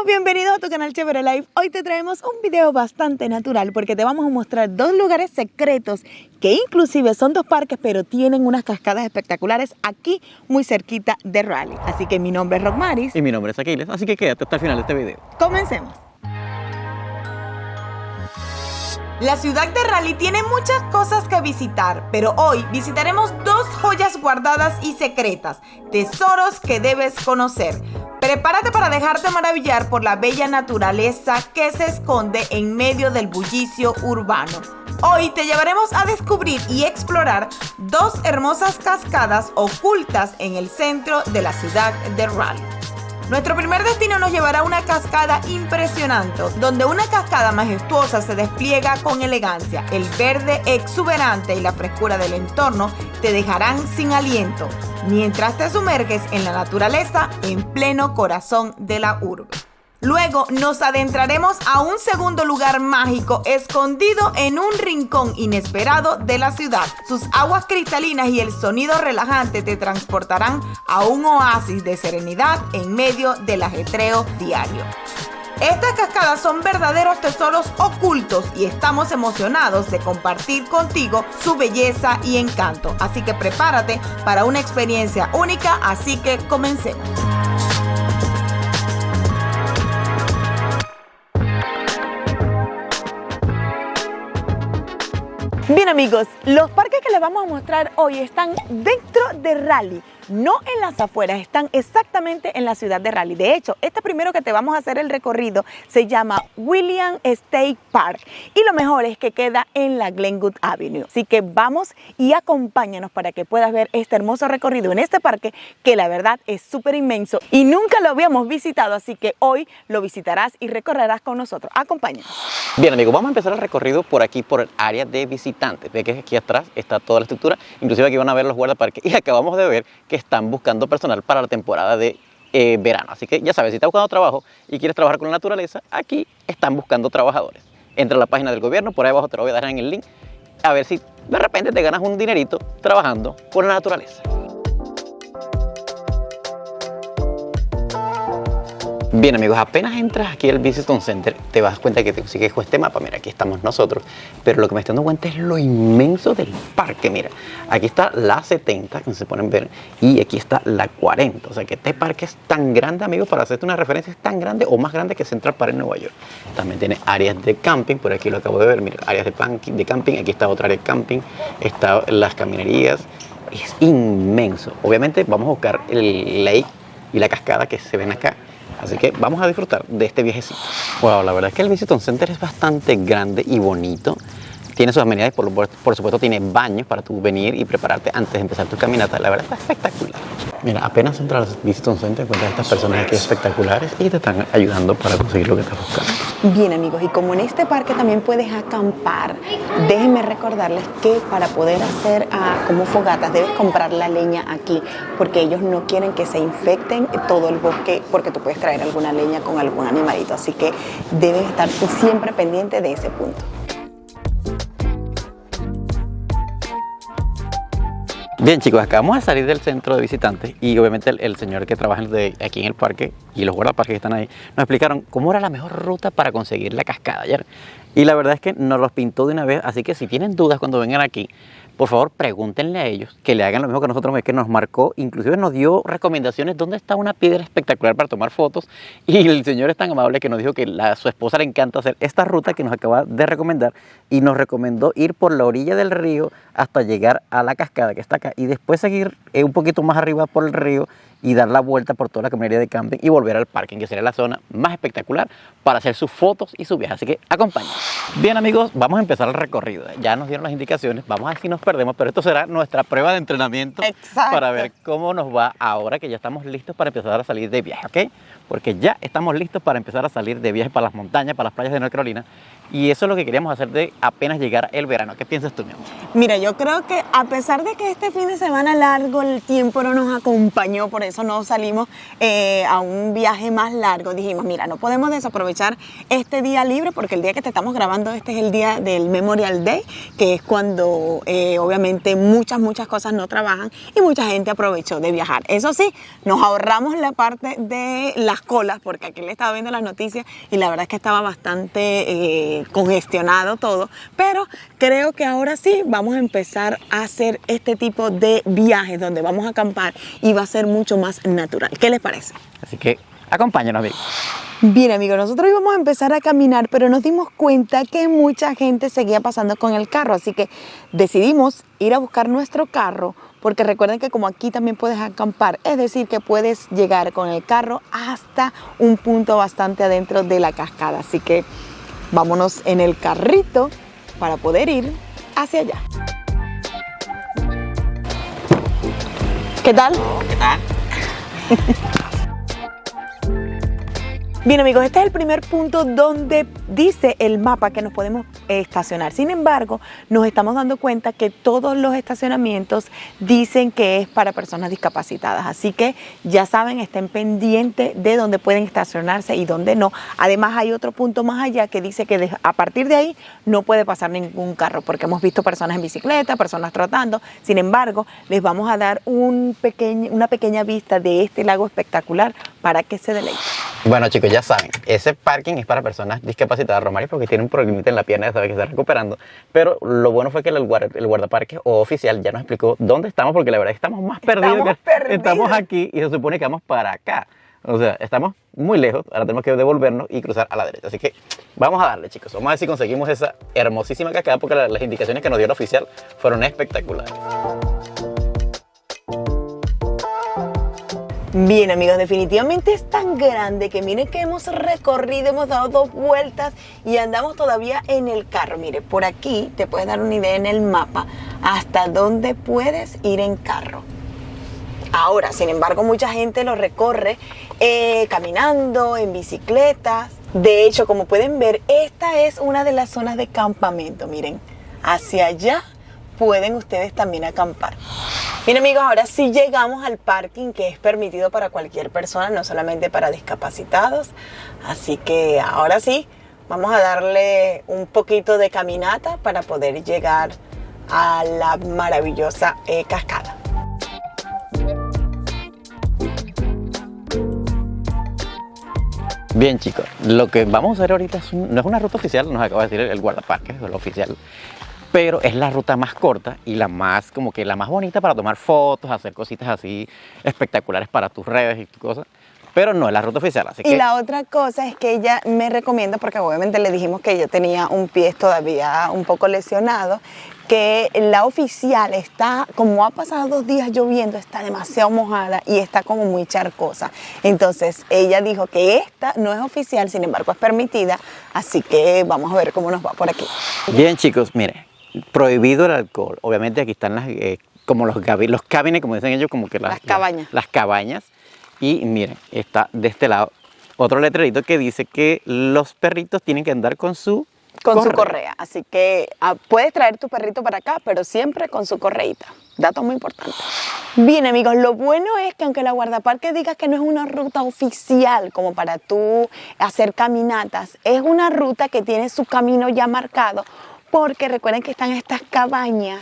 bienvenidos a tu canal Chévere Life. Hoy te traemos un video bastante natural porque te vamos a mostrar dos lugares secretos que inclusive son dos parques, pero tienen unas cascadas espectaculares aquí muy cerquita de Raleigh. Así que mi nombre es Rockmaris. Y mi nombre es Aquiles, así que quédate hasta el final de este video. Comencemos. La ciudad de Raleigh tiene muchas cosas que visitar, pero hoy visitaremos dos joyas guardadas y secretas, tesoros que debes conocer. Prepárate para dejarte maravillar por la bella naturaleza que se esconde en medio del bullicio urbano. Hoy te llevaremos a descubrir y explorar dos hermosas cascadas ocultas en el centro de la ciudad de Raleigh. Nuestro primer destino nos llevará a una cascada impresionante, donde una cascada majestuosa se despliega con elegancia. El verde exuberante y la frescura del entorno te dejarán sin aliento, mientras te sumerges en la naturaleza en pleno corazón de la urbe. Luego nos adentraremos a un segundo lugar mágico escondido en un rincón inesperado de la ciudad. Sus aguas cristalinas y el sonido relajante te transportarán a un oasis de serenidad en medio del ajetreo diario. Estas cascadas son verdaderos tesoros ocultos y estamos emocionados de compartir contigo su belleza y encanto. Así que prepárate para una experiencia única, así que comencemos. Bien amigos, los parques que les vamos a mostrar hoy están dentro de Raleigh, no en las afueras, están exactamente en la ciudad de Raleigh. De hecho, este primero que te vamos a hacer el recorrido se llama William State Park y lo mejor es que queda en la Glenwood Avenue. Así que vamos y acompáñanos para que puedas ver este hermoso recorrido en este parque que la verdad es súper inmenso y nunca lo habíamos visitado, así que hoy lo visitarás y recorrerás con nosotros. Acompáñanos. Bien amigos, vamos a empezar el recorrido por aquí, por el área de visitantes. Ve que aquí atrás está toda la estructura, inclusive aquí van a ver los guardaparques y acabamos de ver que están buscando personal para la temporada de verano. Así que ya sabes, si estás buscando trabajo y quieres trabajar con la naturaleza, aquí están buscando trabajadores. Entra a la página del gobierno, por ahí abajo te lo voy a dejar en el link, a ver si de repente te ganas un dinerito trabajando con la naturaleza. Bien amigos, apenas entras aquí al Visitor Center te das cuenta que te consigues con este mapa. Mira, aquí estamos nosotros, pero lo que me estoy dando cuenta es lo inmenso del parque. Mira, aquí está la 70, que se pueden ver, y aquí está la 40. O sea que este parque es tan grande, amigos, para hacerte una referencia, es tan grande o más grande que Central Park en Nueva York. También tiene áreas de camping, por aquí lo acabo de ver, mira, áreas de camping, aquí está otra área de camping, están las caminerías, es inmenso. Obviamente vamos a buscar el lake y la cascada que se ven acá. Así que vamos a disfrutar de este viajecito. Wow, la verdad es que el Visitor Center es bastante grande y bonito. Tiene sus amenidades, por supuesto tiene baños para tú venir y prepararte antes de empezar tu caminata. La verdad está espectacular. Mira, apenas entras al Visitor Center encuentras a estas personas aquí espectaculares y te están ayudando para conseguir lo que estás buscando. Bien amigos, y como en este parque también puedes acampar, déjenme recordarles que para poder hacer como fogatas debes comprar la leña aquí, porque ellos no quieren que se infecten todo el bosque, porque tú puedes traer alguna leña con algún animalito, así que debes estar siempre pendiente de ese punto. Bien chicos, acabamos de salir del centro de visitantes y obviamente el señor que trabaja aquí en el parque y los guardaparques que están ahí nos explicaron cómo era la mejor ruta para conseguir la cascada ayer. Y la verdad es que nos los pintó de una vez, así que si tienen dudas cuando vengan aquí, por favor pregúntenle a ellos que le hagan lo mismo que nosotros, que nos marcó, inclusive nos dio recomendaciones dónde está una piedra espectacular para tomar fotos y el señor es tan amable que nos dijo que a su esposa le encanta hacer esta ruta que nos acaba de recomendar y nos recomendó ir por la orilla del río hasta llegar a la cascada que está acá y después seguir un poquito más arriba por el río y dar la vuelta por toda la caminería de camping y volver al parking, que sería la zona más espectacular para hacer sus fotos y su viaje. Así que acompáñenos. Bien amigos, vamos a empezar el recorrido. Ya nos dieron las indicaciones, vamos a ver si nos perdemos, pero esto será nuestra prueba de entrenamiento. Exacto. Para ver cómo nos va ahora que ya estamos listos para empezar a salir de viaje, ¿ok? Porque ya estamos listos para empezar a salir de viaje para las montañas, para las playas de North Carolina. Y eso es lo que queríamos hacer de apenas llegar el verano. ¿Qué piensas tú, mi amor? Mira, yo creo que a pesar de que este fin de semana largo el tiempo no nos acompañó, por eso no salimos a un viaje más largo, dijimos, mira, no podemos desaprovechar este día libre porque el día que te estamos grabando este es el día del Memorial Day, que es cuando obviamente muchas cosas no trabajan y mucha gente aprovechó de viajar. Eso sí, nos ahorramos la parte de las las colas, porque aquí le estaba viendo las noticias y la verdad es que estaba bastante congestionado todo, pero creo que ahora sí vamos a empezar a hacer este tipo de viajes donde vamos a acampar y va a ser mucho más natural. ¿Qué les parece? Así que acompáñanos, amigos. Bien, amigos, nosotros íbamos a empezar a caminar, pero nos dimos cuenta que mucha gente seguía pasando con el carro, así que decidimos ir a buscar nuestro carro, porque recuerden que como aquí también puedes acampar, es decir, que puedes llegar con el carro hasta un punto bastante adentro de la cascada, así que vámonos en el carrito para poder ir hacia allá. ¿Qué tal? ¿Qué tal? Bien, amigos, este es el primer punto donde dice el mapa que nos podemos estacionar. Sin embargo, nos estamos dando cuenta que todos los estacionamientos dicen que es para personas discapacitadas. Así que ya saben, estén pendientes de dónde pueden estacionarse y dónde no. Además, hay otro punto más allá que dice que a partir de ahí no puede pasar ningún carro, porque hemos visto personas en bicicleta, personas trotando. Sin embargo, les vamos a dar una pequeña vista de este lago espectacular para que se deleiten. Bueno, chicos, ya saben, ese parking es para personas discapacitadas, Romari, porque tiene un problemita en la pierna, ya sabe que está recuperando. Pero lo bueno fue que el guardaparque o oficial ya nos explicó dónde estamos, porque la verdad es que estamos más perdidos. Estamos aquí y se supone que vamos para acá. O sea, estamos muy lejos, ahora tenemos que devolvernos y cruzar a la derecha. Así que vamos a darle, chicos. Vamos a ver si conseguimos esa hermosísima cascada, porque las indicaciones que nos dio el oficial fueron espectaculares. Bien, amigos, definitivamente es tan grande que miren que hemos recorrido, hemos dado 2 vueltas y andamos todavía en el carro. Mire, por aquí te puedes dar una idea en el mapa hasta dónde puedes ir en carro. Ahora, sin embargo, mucha gente lo recorre caminando, en bicicletas. De hecho, como pueden ver, esta es una de las zonas de campamento. Miren, hacia allá pueden ustedes también acampar. Bien, amigos, ahora sí llegamos al parking, que es permitido para cualquier persona, no solamente para discapacitados. Así que ahora sí, vamos a darle un poquito de caminata para poder llegar a la maravillosa cascada. Bien, chicos, lo que vamos a hacer ahorita no es una ruta oficial, nos acaba de decir el guardaparque, es lo oficial. Pero es la ruta más corta y la más, como que la más bonita para tomar fotos, hacer cositas así espectaculares para tus redes y tus cosas. Pero no es la ruta oficial, así que... Y la otra cosa es que ella me recomienda, porque obviamente le dijimos que yo tenía un pie todavía un poco lesionado, que la oficial está, como ha pasado 2 días lloviendo, está demasiado mojada y está como muy charcosa. Entonces ella dijo que esta no es oficial, sin embargo es permitida, así que vamos a ver cómo nos va por aquí. Bien, chicos, miren, prohibido el alcohol. Obviamente aquí están las, como los cabines, como dicen ellos, como que las cabañas. Las cabañas. Y miren, está de este lado otro letrerito que dice que los perritos tienen que andar con su correa. Así que puedes traer tu perrito para acá, pero siempre con su correíta. Dato muy importante. Bien, amigos, lo bueno es que aunque la guardaparque diga que no es una ruta oficial como para tú hacer caminatas, es una ruta que tiene su camino ya marcado, porque recuerden que están estas cabañas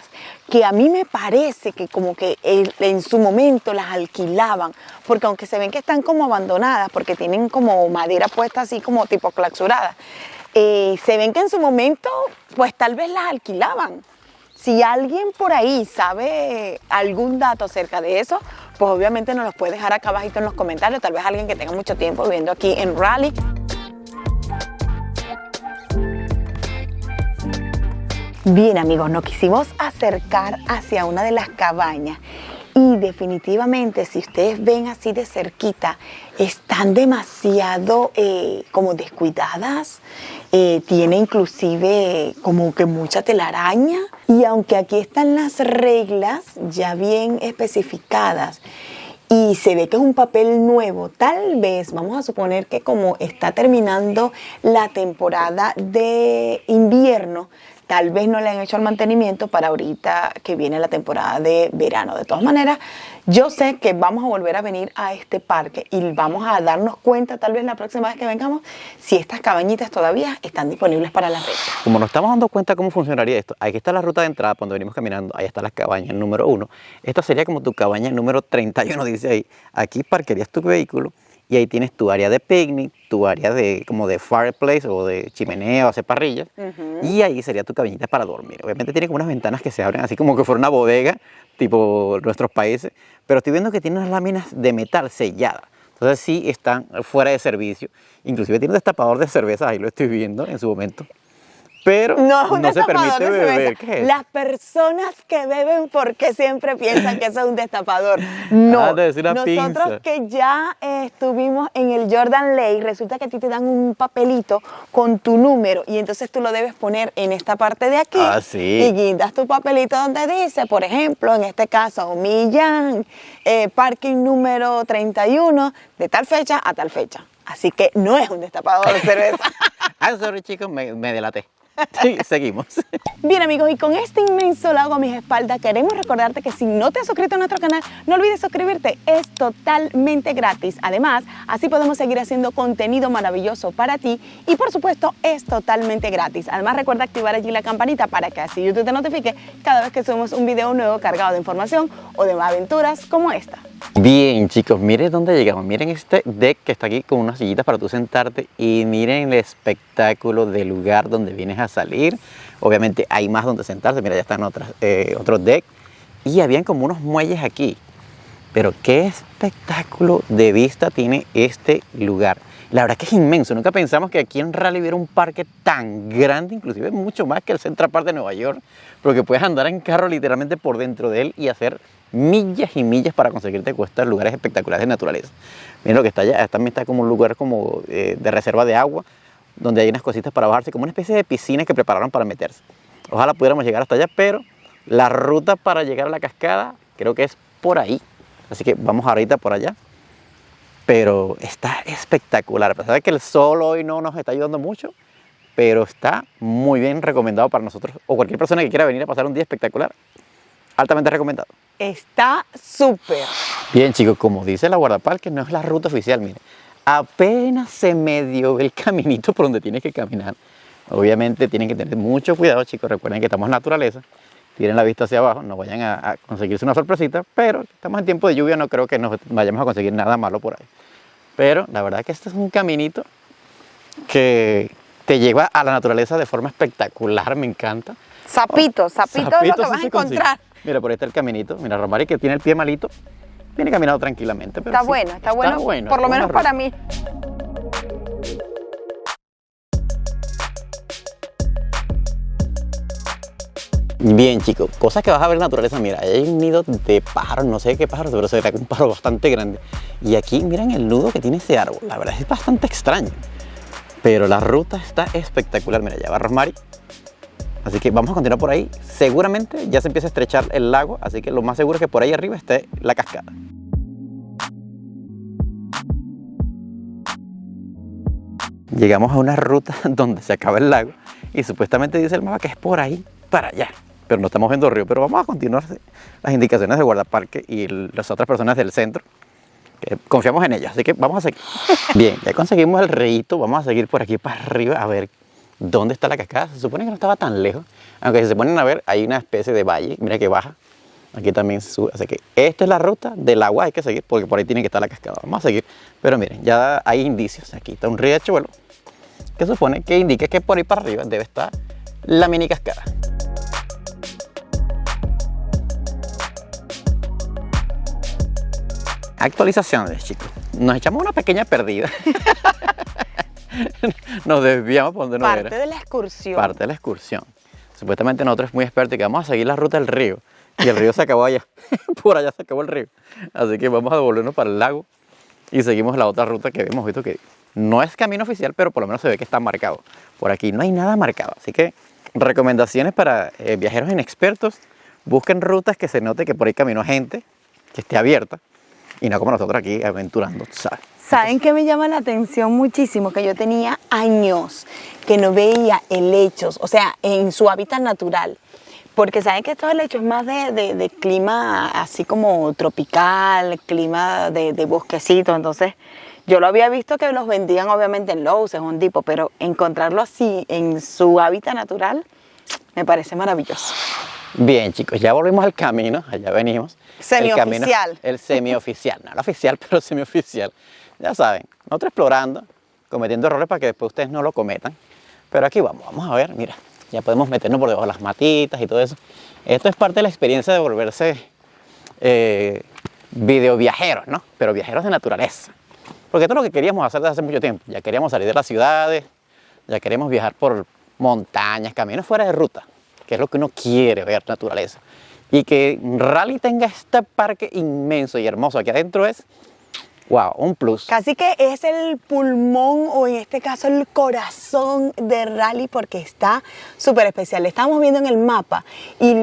que a mí me parece que como que en su momento las alquilaban, porque aunque se ven que están como abandonadas, porque tienen como madera puesta así como tipo clausurada, se ven que en su momento pues tal vez las alquilaban. Si alguien por ahí sabe algún dato acerca de eso, pues obviamente nos los puede dejar acá abajito en los comentarios, tal vez alguien que tenga mucho tiempo viviendo aquí en Raleigh. Bien, amigos, nos quisimos acercar hacia una de las cabañas y definitivamente si ustedes ven así de cerquita, están demasiado como descuidadas, tiene inclusive como que mucha telaraña y aunque aquí están las reglas ya bien especificadas y se ve que es un papel nuevo, tal vez vamos a suponer que como está terminando la temporada de invierno, tal vez no le han hecho el mantenimiento para ahorita que viene la temporada de verano. De todas maneras, yo sé que vamos a volver a venir a este parque y vamos a darnos cuenta tal vez la próxima vez que vengamos si estas cabañitas todavía están disponibles para la renta. Como nos estamos dando cuenta cómo funcionaría esto, aquí está la ruta de entrada cuando venimos caminando, ahí está la cabaña número 1. Esta sería como tu cabaña número 31, dice ahí. Aquí parquearías tu vehículo Y ahí tienes tu área de picnic, tu área de como de fireplace o de chimenea o hacer parrillas. Y ahí sería tu cabinita para dormir. Obviamente tiene como unas ventanas que se abren así como que fuera una bodega, tipo nuestros países. Pero estoy viendo que tiene unas láminas de metal selladas. Entonces sí están fuera de servicio. Inclusive tiene un destapador de cerveza, ahí lo estoy viendo en su momento. Pero no se permite beber. ¿Qué es? Las personas que beben, porque siempre piensan que eso es un destapador. No, debe ser una nosotros pinza. que ya estuvimos en el Jordan Lake, resulta que a ti te dan un papelito con tu número y entonces tú lo debes poner en esta parte de aquí. Ah, sí. Y guindas tu papelito donde dice, por ejemplo, en este caso, Millán, parking número 31, de tal fecha a tal fecha. Así que no es un destapador de cerveza. Sorry chicos, me delaté. Sí, seguimos. Bien amigos, y con este inmenso lago a mis espaldas queremos recordarte que si no te has suscrito a nuestro canal, no olvides suscribirte, es totalmente gratis. Además, así podemos seguir haciendo contenido maravilloso para ti y por supuesto es totalmente gratis. Además recuerda activar allí la campanita para que así YouTube te notifique cada vez que subimos un video nuevo cargado de información o de aventuras como esta. Bien chicos, miren dónde llegamos, miren este deck que está aquí con unas sillitas para tú sentarte y miren el espectáculo del lugar donde vienes a salir. Obviamente hay más donde sentarse, mira ya están otros decks y habían como unos muelles aquí. Pero qué espectáculo de vista tiene este lugar. La verdad que es inmenso, nunca pensamos que aquí en Raleigh hubiera un parque tan grande, inclusive mucho más que el Central Park de Nueva York, porque puedes andar en carro literalmente por dentro de él y hacer millas y millas para conseguirte con estos lugares espectaculares de naturaleza. Miren lo que está allá, también está como un lugar como de reserva de agua, donde hay unas cositas para bajarse, como una especie de piscina que prepararon para meterse. Ojalá pudiéramos llegar hasta allá, pero la ruta para llegar a la cascada creo que es por ahí. Así que vamos ahorita por allá. Pero está espectacular, a pesar de que el sol hoy no nos está ayudando mucho, pero está muy bien recomendado para nosotros o cualquier persona que quiera venir a pasar un día espectacular. Altamente recomendado. Está súper. Bien chicos, como dice la guardaparques, no es la ruta oficial, miren. Apenas se medio ve el caminito por donde tienes que caminar. Obviamente tienen que tener mucho cuidado chicos, recuerden que estamos en naturaleza. Tienen la vista hacia abajo, no vayan a conseguirse una sorpresita, pero estamos en tiempo de lluvia, no creo que nos vayamos a conseguir nada malo por ahí. Pero la verdad es que este es un caminito que te lleva a la naturaleza de forma espectacular, me encanta. Sapito es lo que sí vas a se consigue. encontrar. Mira, por ahí está el caminito. Mira, Romari, que tiene el pie malito, viene caminando tranquilamente. Pero Está sí, bueno, está bueno, por lo menos para mí. Bien chicos, cosas que vas a ver en la naturaleza, mira, hay un nido de pájaros, no sé qué pájaros, pero se ve un pájaro bastante grande. Y aquí miren el nudo que tiene ese árbol, la verdad es bastante extraño. Pero la ruta está espectacular, mira, ya va Rosemary. Así que vamos a continuar por ahí. Seguramente ya se empieza a estrechar el lago, así que lo más seguro es que por ahí arriba esté la cascada. Llegamos a una ruta donde se acaba el lago y supuestamente dice el mapa que es por ahí para allá. Pero no estamos viendo río, pero vamos a continuar las indicaciones del guardaparque y las otras personas del centro. Que confiamos en ellas, así que vamos a seguir. Bien, ya conseguimos el rito, vamos a seguir por aquí para arriba a ver dónde está la cascada. Se supone que no estaba tan lejos, aunque si se ponen a ver hay una especie de valle, mira que baja. Aquí también se sube, así que esta es la ruta del agua, hay que seguir porque por ahí tiene que estar la cascada. Vamos a seguir, pero miren, ya hay indicios. Aquí está un riachuelo que supone que indica que por ahí para arriba debe estar la mini cascada. Actualizaciones, chicos. Nos echamos una pequeña perdida. Nos desviamos por donde no era. Parte de la excursión. Parte de la excursión. Supuestamente nosotros es muy expertos y que vamos a seguir la ruta del río. Y el río se acabó allá. Por allá se acabó el río. Así que vamos a devolvernos para el lago y seguimos la otra ruta que hemos visto que no es camino oficial, pero por lo menos se ve que está marcado. Por aquí no hay nada marcado. Así que recomendaciones para viajeros inexpertos. Busquen rutas que se note que por ahí caminó gente, que esté abierta. Y no como nosotros aquí aventurando, ¿sabes? ¿Saben qué me llama la atención muchísimo? Que yo tenía años que no veía helechos, o sea, en su hábitat natural. Porque saben que estos helechos es más de clima así como tropical, clima de bosquecito. Entonces, yo lo había visto que los vendían obviamente en Lowe's, en Home Depot, pero encontrarlo así en su hábitat natural me parece maravilloso. Bien, chicos, ya volvimos al camino, allá venimos. Semioficial. El semioficial, no el oficial, pero semioficial. ya saben, nosotros explorando, cometiendo errores para que después ustedes no lo cometan. Pero aquí vamos a ver, mira, ya podemos meternos por debajo de las matitas y todo eso. Esto es parte de la experiencia de volverse videoviajeros, ¿no? Pero viajeros de naturaleza. Porque esto es lo que queríamos hacer desde hace mucho tiempo. Ya queríamos salir de las ciudades, ya queríamos viajar por montañas, caminos fuera de ruta, que es lo que uno quiere ver, naturaleza. Y que Raleigh tenga este parque inmenso y hermoso aquí adentro es, wow, un plus. Casi que es el pulmón o en este caso el corazón de Raleigh porque está súper especial. Estamos viendo en el mapa y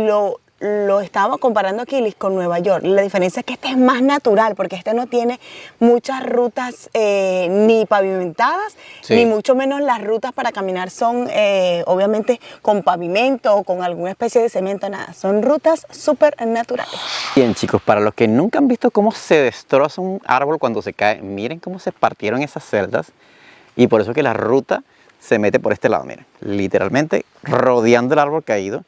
lo estábamos comparando aquí con Nueva York. La diferencia es que este es más natural porque este no tiene muchas rutas ni pavimentadas, sí, ni mucho menos las rutas para caminar son obviamente con pavimento o con alguna especie de cemento, nada. Son rutas súper naturales. Bien, chicos, para los que nunca han visto cómo se destroza un árbol cuando se cae, miren cómo se partieron esas celdas y por eso que la ruta se mete por este lado, miren, literalmente rodeando el árbol caído.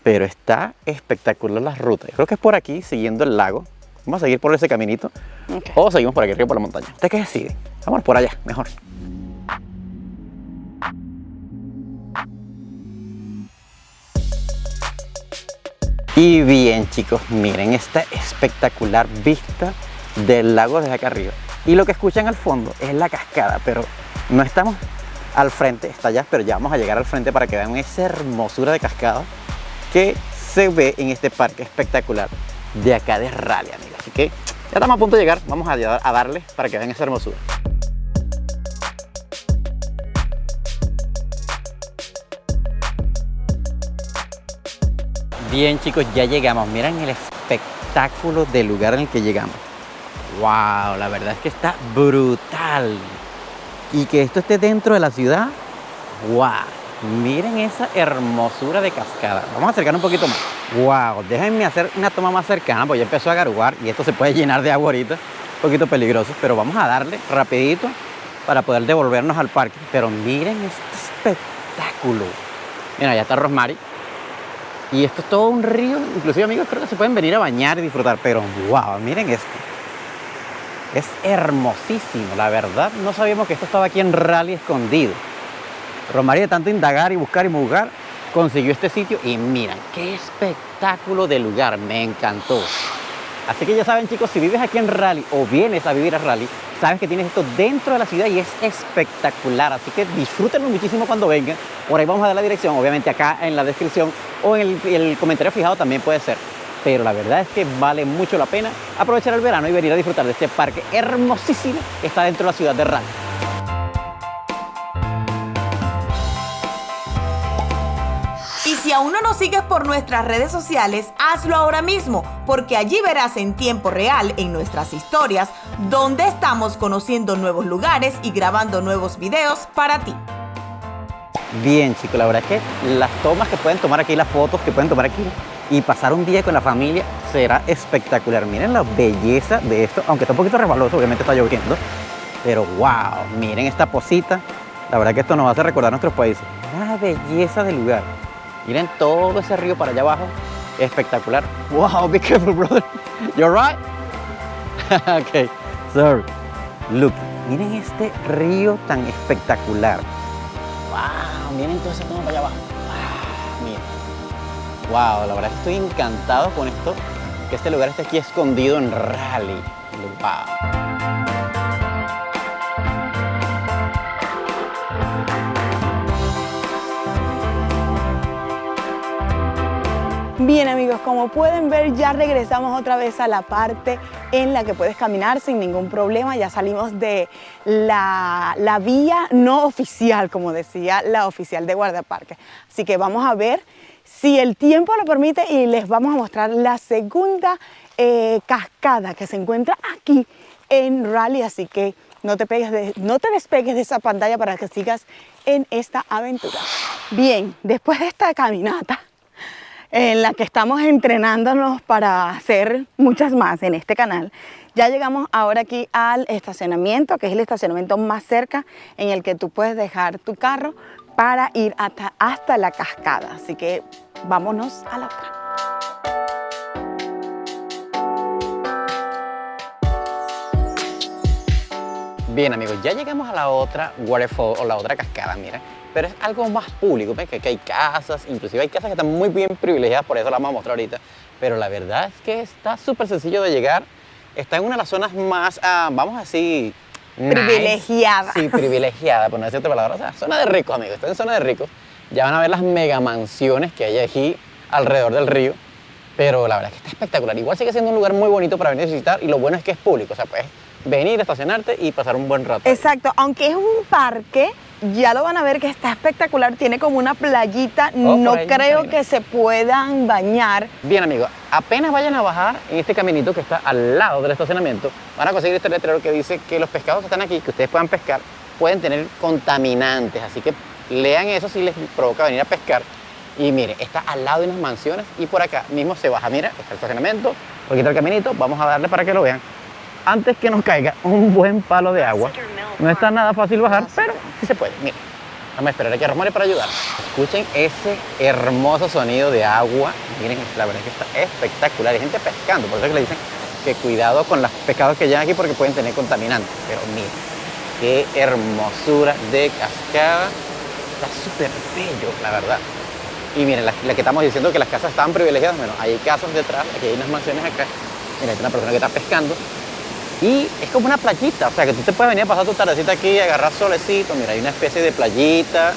Pero está espectacular la ruta. Yo creo que es por aquí, siguiendo el lago. Vamos a seguir por ese caminito. Okay. O seguimos por aquí arriba por la montaña. ¿Usted qué decide? Vamos por allá, mejor. Y bien, chicos, miren esta espectacular vista del lago desde acá arriba. Y lo que escuchan al fondo es la cascada, pero no estamos al frente, está allá, pero ya vamos a llegar al frente para que vean esa hermosura de cascada que se ve en este parque espectacular de acá de Raleigh, amigos. Así que ya estamos a punto de llegar, vamos a darle para que vean esa hermosura. Bien, chicos, ya llegamos. Miren el espectáculo del lugar en el que llegamos. Wow, la verdad es que está brutal. Y que esto esté dentro de la ciudad, wow. Miren esa hermosura de cascada. Vamos a acercar un poquito más. Wow, déjenme hacer una toma más cercana porque ya empezó a garugar y esto se puede llenar de agua ahorita. Un poquito peligroso, pero vamos a darle rapidito para poder devolvernos al parque. Pero miren este espectáculo. Mira, ya está Rosemary. Y esto es todo un río. Inclusive, amigos, creo que se pueden venir a bañar y disfrutar. Pero wow, miren esto. Es hermosísimo, la verdad. No sabíamos que esto estaba aquí en Raleigh escondido. Rosemary, de tanto indagar y buscar, consiguió este sitio y miren, qué espectáculo de lugar, me encantó. Así que ya saben, chicos, si vives aquí en Raleigh o vienes a vivir a Raleigh, sabes que tienes esto dentro de la ciudad y es espectacular. Así que disfrútenlo muchísimo cuando vengan. Por ahí vamos a dar la dirección, obviamente acá en la descripción o en el comentario fijado también puede ser. Pero la verdad es que vale mucho la pena aprovechar el verano y venir a disfrutar de este parque hermosísimo que está dentro de la ciudad de Raleigh. Y si aún no nos sigues por nuestras redes sociales, hazlo ahora mismo, porque allí verás en tiempo real en nuestras historias donde estamos conociendo nuevos lugares y grabando nuevos videos para ti. Bien, chicos, la verdad es que las tomas que pueden tomar aquí, las fotos que pueden tomar aquí y pasar un día con la familia será espectacular. Miren la belleza de esto, aunque está un poquito resbaloso, obviamente está lloviendo, pero wow, miren esta posita. La verdad que esto nos hace recordar nuestros países. La belleza del lugar. Miren todo ese río para allá abajo. Espectacular. Wow, be careful, brother. You're right? Okay, sorry. Look, miren este río tan espectacular. Wow, miren todo ese tema para allá abajo. Wow, miren. Wow, la verdad es que estoy encantado con esto. Que este lugar esté aquí escondido en Raleigh. Wow. Bien, amigos, como pueden ver, ya regresamos otra vez a la parte en la que puedes caminar sin ningún problema. Ya salimos de la vía no oficial, como decía la oficial de guardaparques. Así que vamos a ver si el tiempo lo permite y les vamos a mostrar la segunda cascada que se encuentra aquí en Raleigh. Así que no te despegues de esa pantalla para que sigas en esta aventura. Bien, después de esta caminata en la que estamos entrenándonos para hacer muchas más en este canal, ya llegamos ahora aquí al estacionamiento, que es el estacionamiento más cerca en el que tú puedes dejar tu carro para ir hasta la cascada. Así que vámonos a la otra. Bien amigos, ya llegamos a la otra waterfall o la otra cascada, mira. Pero es algo más público, ¿ves? Que aquí hay casas, inclusive hay casas que están muy bien privilegiadas, por eso las vamos a mostrar ahorita. Pero la verdad es que está súper sencillo de llegar. Está en una de las zonas más, vamos a decir, privilegiada. Nice. Sí, privilegiada, por no decir otra palabra. O sea, zona de ricos, amigos. Está en zona de ricos. Ya van a ver las mega mansiones que hay aquí alrededor del río. Pero la verdad es que está espectacular. Igual sigue siendo un lugar muy bonito para venir a visitar y lo bueno es que es público. O sea, puedes venir, estacionarte y pasar un buen rato. Exacto, aunque es un parque, ya lo van a ver que está espectacular, tiene como una playita, no creo que se puedan bañar. Bien amigos, apenas vayan a bajar en este caminito que está al lado del estacionamiento, van a conseguir este letrero que dice que los pescados que están aquí, que ustedes puedan pescar, pueden tener contaminantes, así que lean eso si les provoca venir a pescar. Y mire, está al lado de unas mansiones y por acá mismo se baja, mira, está el estacionamiento, por aquí está el caminito, vamos a darle para que lo vean. Antes que nos caiga un buen palo de agua. No está nada fácil bajar, pero sí se puede. Mira, vamos a esperar aquí a Romario para ayudar. Escuchen ese hermoso sonido de agua. Miren, la verdad es que está espectacular. Hay gente pescando, por eso es que le dicen que cuidado con los pescados que llegan aquí porque pueden tener contaminantes. Pero miren, qué hermosura de cascada. Está súper bello, la verdad. Y miren, la que estamos diciendo que las casas estaban privilegiadas, bueno, hay casas detrás, aquí hay unas mansiones acá. Mira, hay una persona que está pescando. Y es como una playita, o sea que tú te puedes venir a pasar tu tardecita aquí, agarrar solecito, mira, hay una especie de playita.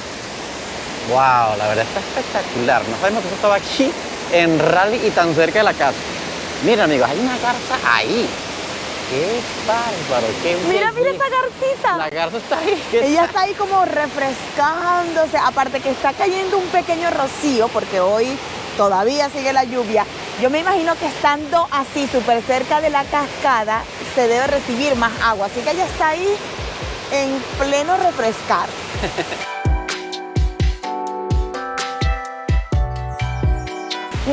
Wow, la verdad está espectacular. No sabemos que eso estaba aquí en Raleigh y tan cerca de la casa. Miren amigos, hay una garza ahí. ¡Qué bárbaro! ¡Qué mira, belleza! mira esa garcita. La garza está ahí. Ella está ahí como refrescándose, aparte que está cayendo un pequeño rocío, porque hoy todavía sigue la lluvia. Yo me imagino que estando así súper cerca de la cascada se debe recibir más agua, así que ella está ahí en pleno refrescar.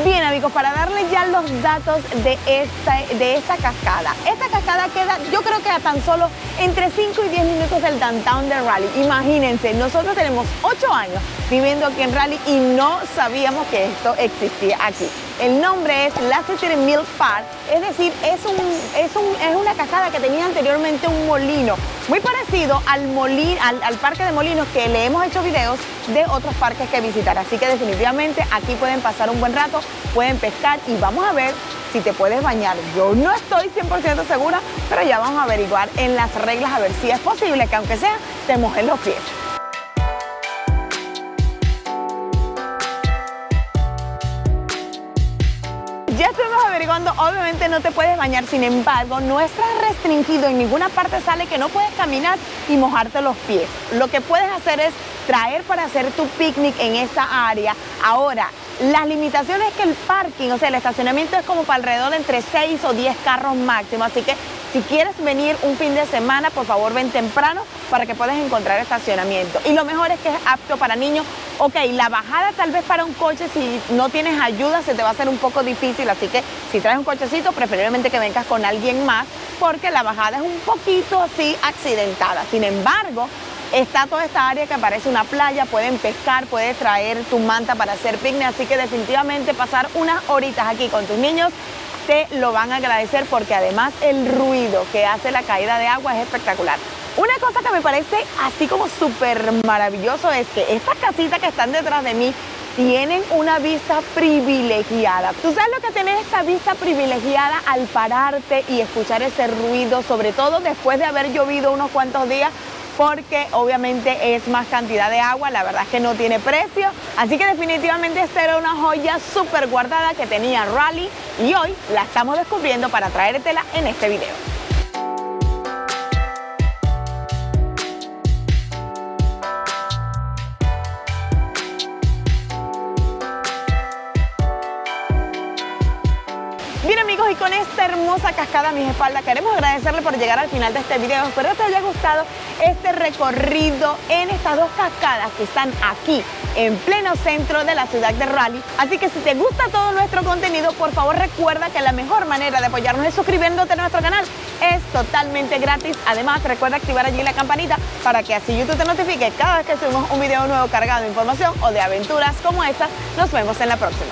Bien amigos, para darles ya los datos de esta cascada. Esta cascada queda, yo creo que a tan solo entre 5 y 10 minutos del downtown de Raleigh. Imagínense, nosotros tenemos 8 años viviendo aquí en Raleigh y no sabíamos que esto existía aquí. El nombre es Lassiter Mill Park, es decir, es una cascada que tenía anteriormente un molino, muy parecido al parque de molinos que le hemos hecho videos de otros parques que visitar. Así que definitivamente aquí pueden pasar un buen rato, pueden pescar y vamos a ver si te puedes bañar. Yo no estoy 100% segura, pero ya vamos a averiguar en las reglas a ver si es posible que aunque sea te mojes los pies. Ya estuvimos averiguando, obviamente no te puedes bañar, sin embargo, no está restringido, en ninguna parte sale que no puedes caminar y mojarte los pies. Lo que puedes hacer es traer para hacer tu picnic en esta área. Ahora, las limitaciones es que el parking, o sea, el estacionamiento es como para alrededor de entre 6 o 10 carros máximo, así que si quieres venir un fin de semana, por favor ven temprano para que puedas encontrar estacionamiento. Y lo mejor es que es apto para niños. Ok, la bajada tal vez para un coche, si no tienes ayuda, se te va a hacer un poco difícil, así que si traes un cochecito, preferiblemente que vengas con alguien más, porque la bajada es un poquito así accidentada. Sin embargo, está toda esta área que parece una playa, pueden pescar, puedes traer tu manta para hacer picnic, así que definitivamente pasar unas horitas aquí con tus niños te lo van a agradecer, porque además el ruido que hace la caída de agua es espectacular. Una cosa que me parece así como súper maravilloso es que estas casitas que están detrás de mí tienen una vista privilegiada. ¿Tú sabes lo que tiene esta vista privilegiada al pararte y escuchar ese ruido, sobre todo después de haber llovido unos cuantos días? Porque obviamente es más cantidad de agua, la verdad es que no tiene precio, así que definitivamente esta era una joya súper guardada que tenía Raleigh y hoy la estamos descubriendo para traértela en este video. Bien amigos, y con esta hermosa cascada a mis espaldas queremos agradecerle por llegar al final de este video. Espero que te haya gustado este recorrido en estas dos cascadas que están aquí en pleno centro de la ciudad de Raleigh. Así que si te gusta todo nuestro contenido, por favor recuerda que la mejor manera de apoyarnos es suscribiéndote a nuestro canal. Es totalmente gratis. Además, recuerda activar allí la campanita para que así YouTube te notifique cada vez que subimos un video nuevo cargado de información o de aventuras como esta. Nos vemos en la próxima.